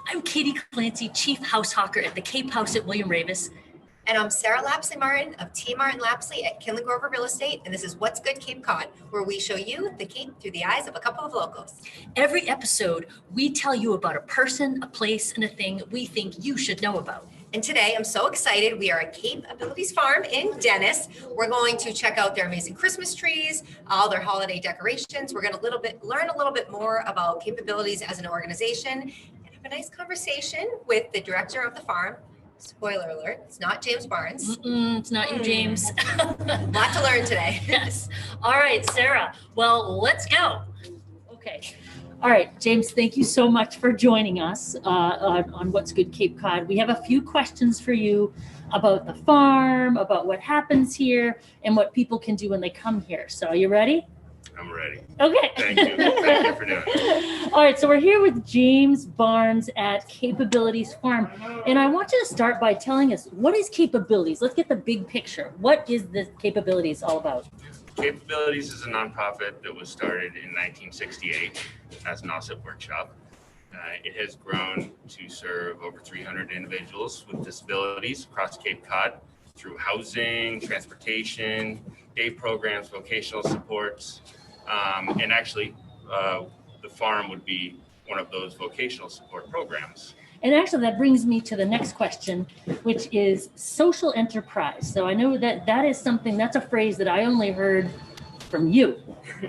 I'm Katie Clancy, Chief House Hawker at the Cape House at William Ravis. And I'm Sarah Lapsley-Martin of T. Martin Lapsley at Kinley Grover Real Estate. And this is What's Good Cape Cod, where we show you the Cape through the eyes of a couple of locals. Every episode, we tell you about a person, a place, and a thing we think you should know about. And today, I'm so excited. We are at Cape Abilities Farm in Dennis. We're going to check out their amazing Christmas trees, all their holiday decorations. We're going to learn a little bit more about Capabilities as an organization, and have a nice conversation with the director of the farm. Spoiler alert, it's not James Barnes. It's not you, James. Lot to learn today. Yes. All right, Sarah. Well, let's go. Okay. All right, James, thank you so much for joining us on What's Good Cape Cod. We have a few questions for you about the farm, about what happens here, and what people can do when they come here. So are you ready? I'm ready. Okay. Thank you. Thank you for doing it. All right, so we're here with James Barnes at Capabilities Farm. And I want you to start by telling us, what is Capabilities? Let's get the big picture. What is the Capabilities all about? Capabilities is a nonprofit that was started in 1968 as an offset workshop. It has grown to serve over 300 individuals with disabilities across Cape Cod through housing, transportation, day programs, vocational supports, and actually the farm would be one of those vocational support programs. And actually, that brings me to the next question, which is social enterprise. So I know that is something, that's a phrase that I only heard from you.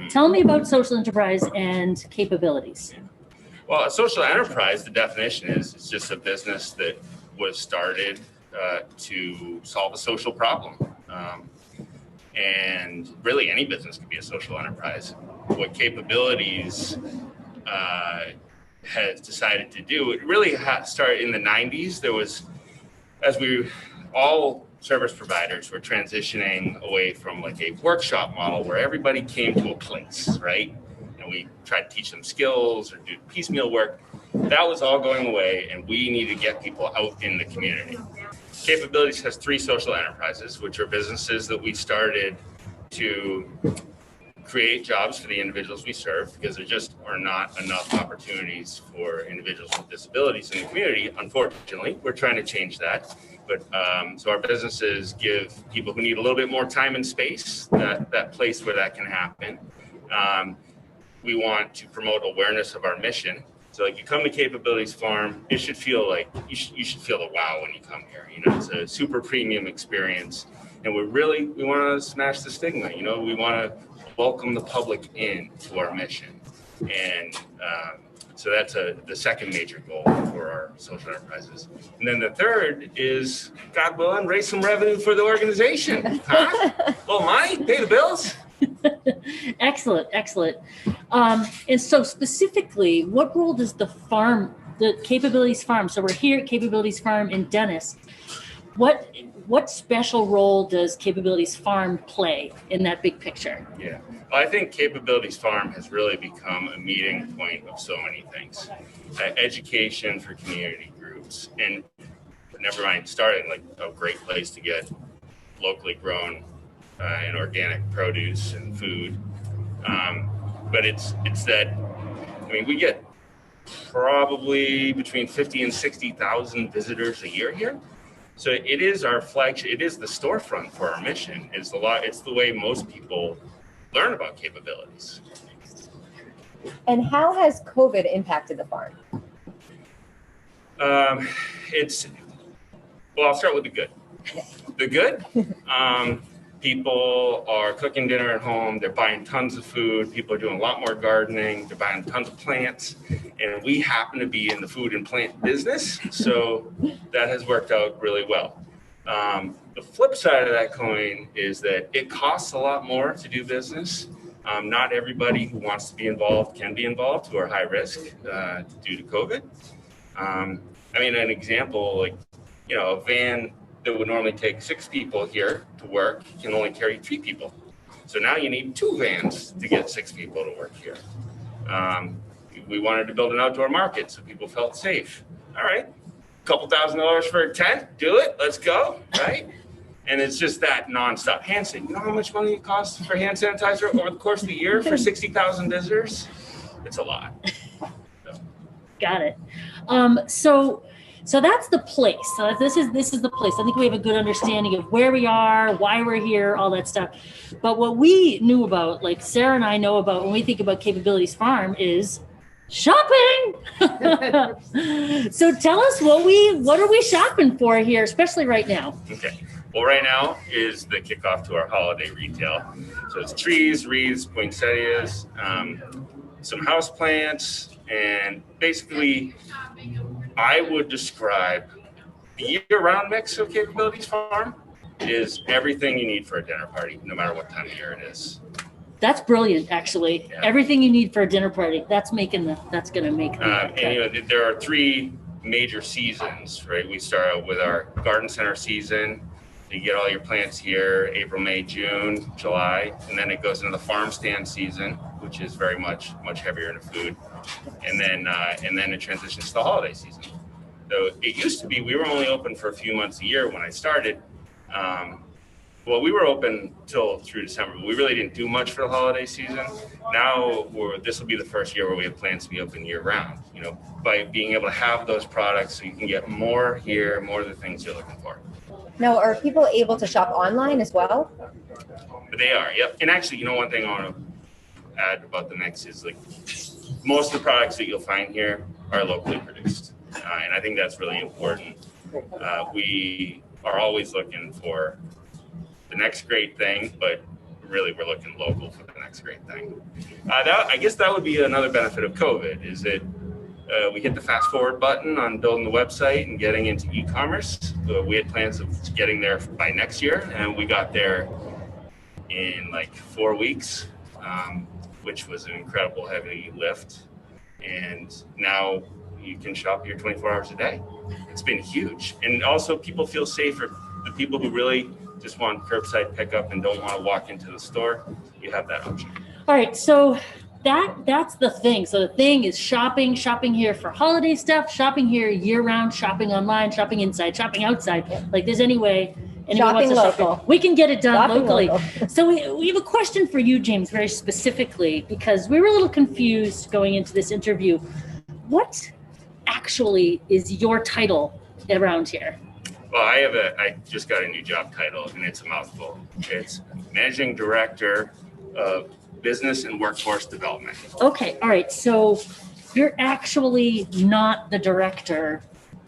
Tell me about social enterprise and Capabilities. Well, a social enterprise, the definition is, it's just a business that was started to solve a social problem. And really any business could be a social enterprise. What Capabilities has decided to do, it really started in the 90s. There was, all service providers were transitioning away from like a workshop model where everybody came to a place, right? And we tried to teach them skills or do piecemeal work. That was all going away, and we need to get people out in the community. Capabilities has 3 social enterprises, which are businesses that we started to create jobs for the individuals we serve, because there just are not enough opportunities for individuals with disabilities in the community. Unfortunately, we're trying to change that. But so our businesses give people who need a little bit more time and space that place where that can happen. We want to promote awareness of our mission. So like you come to Capabilities Farm, it should feel like you should feel the wow when you come here. You know, it's a super premium experience, and we want to smash the stigma. You know, we want to welcome the public in to our mission, and so that's the second major goal for our social enterprises. And then the third is, God willing, raise some revenue for the organization. Huh? Well, pay the bills. Excellent. And so specifically, what role does the Capabilities Farm, so we're here at Capabilities Farm in Dennis, what special role does Capabilities Farm play in that big picture? Yeah, well, I think Capabilities Farm has really become a meeting point of so many things. Education for community groups, and never mind starting like a great place to get locally grown and organic produce and food. But it's that, I mean, we get probably between 50 and 60,000 visitors a year here. So it is our flagship, it is the storefront for our mission. It's the way most people learn about Capabilities. And how has COVID impacted the farm? I'll start with the good. The good, people are cooking dinner at home. They're buying tons of food. People are doing a lot more gardening. They're buying tons of plants. And we happen to be in the food and plant business. So that has worked out really well. The flip side of that coin is that it costs a lot more to do business. Not everybody who wants to be involved can be involved, who are high risk due to COVID. I mean, an example, like, you know, a van that would normally take 6 people here to work can only carry 3 people. So now you need 2 vans to get 6 people to work here. We wanted to build an outdoor market so people felt safe. All right, $2,000 for a tent, do it, let's go, right? And it's just that nonstop. Hand sanitizer, you know how much money it costs for hand sanitizer over the course of the year for 60,000 visitors? It's a lot. So. Got it. So that's the place. So this is the place. I think we have a good understanding of where we are, why we're here, all that stuff. But what we knew about, like Sarah and I know about when we think about Capabilities Farm, is shopping. So tell us what are we shopping for here, especially right now? Okay. Well, right now is the kickoff to our holiday retail. So it's trees, wreaths, poinsettias, some house plants, and basically I would describe the year-round mix of Capabilities Farm is everything you need for a dinner party, no matter what time of year it is. That's brilliant, actually. Yeah. Everything you need for a dinner party. That's going to make the And there are three major seasons, right? We start out with our garden center season. You get all your plants here, April, May, June, July, and then it goes into the farm stand season, which is very much heavier into food, and then it transitions to the holiday season. So it used to be we were only open for a few months a year when I started. Well, we were open till through December, but we really didn't do much for the holiday season. Now this will be the first year where we have plans to be open year round. You know, by being able to have those products, so you can get more here, more of the things you're looking for. Now, are people able to shop online as well? But they are, yep. And actually, one thing I want to add about the mix is like most of the products that you'll find here are locally produced, and I think that's really important. We are always looking for the next great thing, but really we're looking local for the next great thing. I guess that would be another benefit of COVID is that we hit the fast forward button on building the website and getting into e-commerce. We had plans of getting there by next year, and we got there in like 4 weeks, which was an incredible heavy lift. And now you can shop here 24 hours a day. It's been huge. And also people feel safer. The people who really just want curbside pickup and don't want to walk into the store, you have that option. All right, so that's the thing. So the thing is shopping here for holiday stuff, shopping here year round, shopping online, shopping inside, shopping outside. Like there's any way anyone Shopping wants to local. shop. We can get it done Shopping locally. local. So we have a question for you, James, very specifically, because we were a little confused going into this interview. What actually is your title around here? Well, I just got a new job title, and it's a mouthful. It's Managing Director of Business and Workforce Development. Okay, all right. So you're actually not the director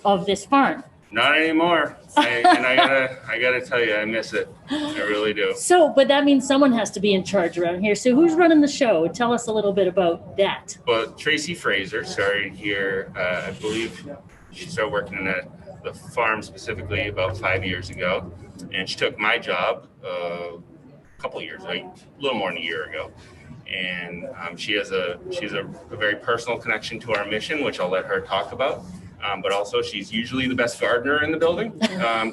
of this farm. Not anymore. I gotta tell you, I miss it. I really do. So, but that means someone has to be in charge around here. So who's running the show? Tell us a little bit about that. Well, Tracey Fraser started here, I believe she started working at the farm specifically about 5 years ago. And she took my job a couple years, like a little more than a year ago. And she has a very personal connection to our mission, which I'll let her talk about. But also she's usually the best gardener in the building.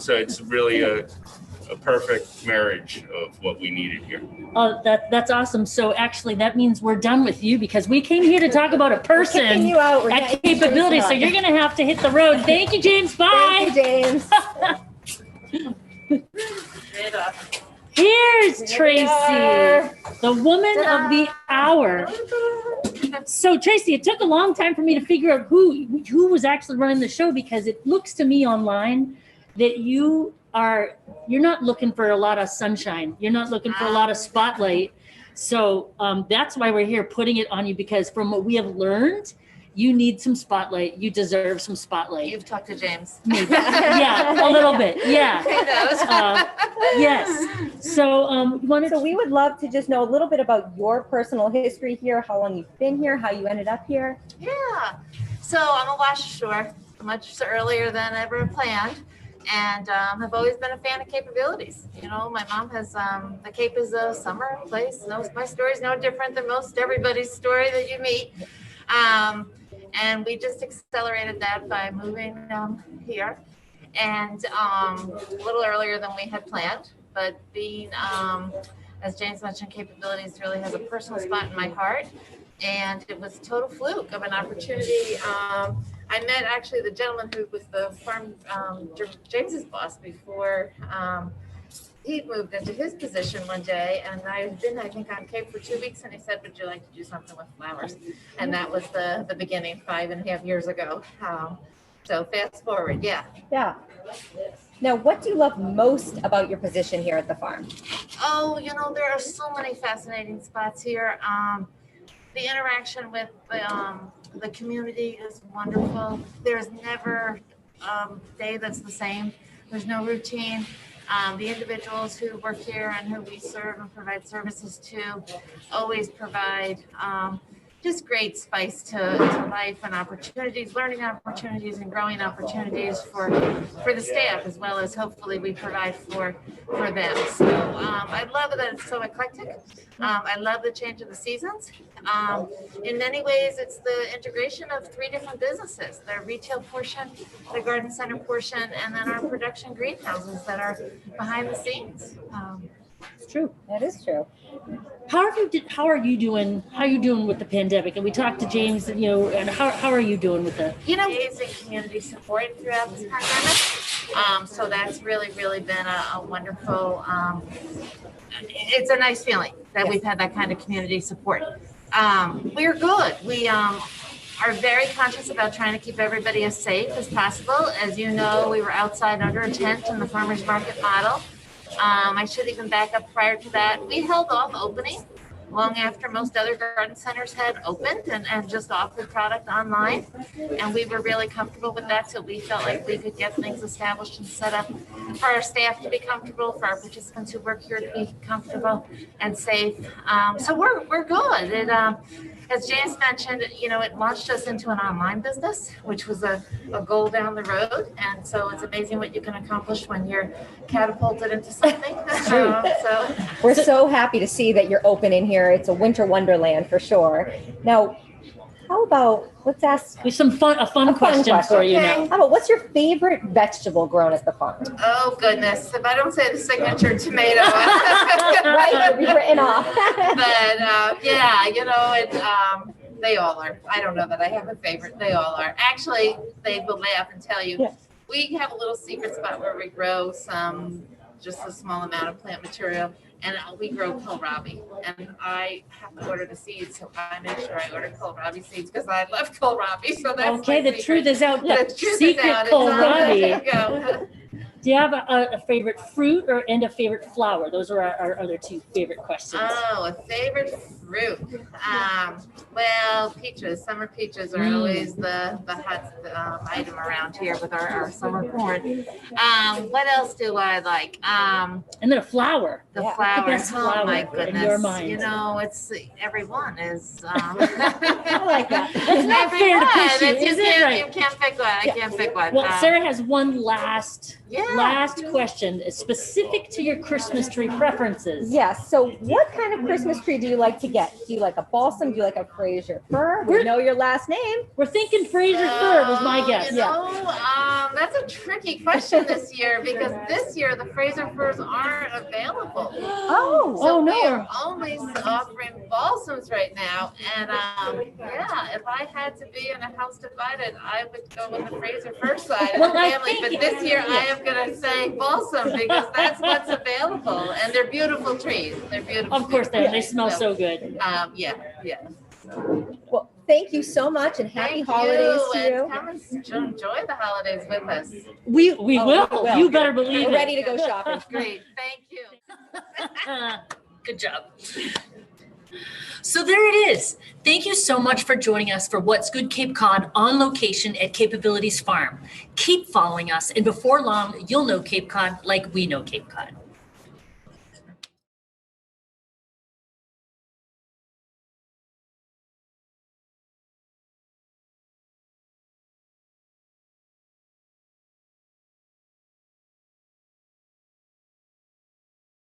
So it's really a perfect marriage of what we needed here. Oh, that's awesome. So actually that means we're done with you because we came here to talk about a person We're kicking you out. We're at getting you Capability. out. So you're going to have to hit the road. Thank you, James. Bye. Thank you, James. Here's Tracey, the woman of the hour. So Tracey, it took a long time for me to figure out who was actually running the show because it looks to me online that you're not looking for a lot of sunshine. You're not looking for a lot of spotlight. So that's why we're here putting it on you because from what we have learned, you need some spotlight. You deserve some spotlight. You've talked to James. Yeah, a little bit. Yeah. He knows. Yes. So So we would love to just know a little bit about your personal history here, how long you've been here, how you ended up here. Yeah. So I'm a washer shore much earlier than ever planned. And have always been a fan of Capabilities. You know, my mom has, the Cape is a summer place. My story is no different than most everybody's story that you meet. And we just accelerated that by moving here and a little earlier than we had planned. But being, as James mentioned, Capabilities really has a personal spot in my heart. And it was a total fluke of an opportunity. I met actually the gentleman who was the farm, James's boss before he moved into his position one day, and I've been, I think, on Cape for 2 weeks, and he said, would you like to do something with flowers? And that was the beginning 5.5 years ago. So fast forward, yeah. Yeah. Now, what do you love most about your position here at the farm? Oh, there are so many fascinating spots here. The interaction with the community is wonderful. There's never a day that's the same. There's no routine. The individuals who work here and who we serve and provide services to always provide just great spice to life and opportunities, learning opportunities and growing opportunities for the staff, as well as hopefully we provide for them. So I love that it's so eclectic. I love the change of the seasons. In many ways, it's the integration of 3 different businesses: the retail portion, the garden center portion, and then our production greenhouses that are behind the scenes. It's true. That is true. How are you doing? How are you doing with the pandemic? And we talked to James, and how are you doing with the? Amazing community support throughout this pandemic. So that's really been a wonderful. It's a nice feeling that we've had that kind of community support. We're good. We are very conscious about trying to keep everybody as safe as possible. As you know, we were outside under a tent in the farmers market model. I should even back up prior to that. We held off opening long after most other garden centers had opened and just offered product online. And we were really comfortable with that, so we felt like we could get things established and set up for our staff to be comfortable, for our participants who work here to be comfortable and safe. So we're good. As James mentioned, it launched us into an online business, which was a goal down the road. And so it's amazing what you can accomplish when you're catapulted into something. We're so happy to see that you're open in here. It's a winter wonderland for sure. Now, how about, let's ask We have a fun question for you Okay. now. How about, what's your favorite vegetable grown at the farm? Oh, goodness. If I don't say the signature tomato. Right, you'll be written off. But they all are. I don't know that I have a favorite. They all are. Actually, they will laugh and tell you. Yeah. We have a little secret spot where we grow just a small amount of plant material, and we grow kohlrabi. And I have to order the seeds, so I make sure I order kohlrabi seeds because I love kohlrabi. So that's Okay, my the secret. truth is out. The truth Secret is out. It's on. kohlrabi. There you go. Do you have a favorite fruit and a favorite flower? Those are our other 2 favorite questions. Oh, a favorite fruit. Well, peaches. Summer peaches are always the hot item around here with our summer corn. What else do I like? And then a flower. The Yeah. flowers. The best Oh my flower in goodness. your mind. It's everyone is. I like that. That's not fair to push you, is it? Right. You can't pick one. I can't pick one. Well, Sarah has one last Yeah. question specific to your Christmas tree preferences. Yes. So what kind of Christmas tree do you like to get? Do you like a balsam? Do you like a Fraser fir? We know your last name. We're thinking Fraser fir was my guess. That's a tricky question this year because this year the Fraser firs aren't available. Oh. So Oh, no. we are only offering balsams right now. And if I had to be in a house divided, I would go with the Fraser fir side of Well, the I family. think- But this year I am going to say balsam because that's what's available. And they're beautiful trees. They're beautiful. Of course, they trees. smell so good. Yeah. Well, thank you so much and happy Thank holidays to and you. come and enjoy the holidays with us. We Oh, will. we will. You better believe We're it. ready to go shopping. Great. Thank you. Good job. So there it is. Thank you so much for joining us for What's Good Cape Cod on location at Capabilities Farm. Keep following us, and before long, you'll know Cape Cod like we know Cape Cod.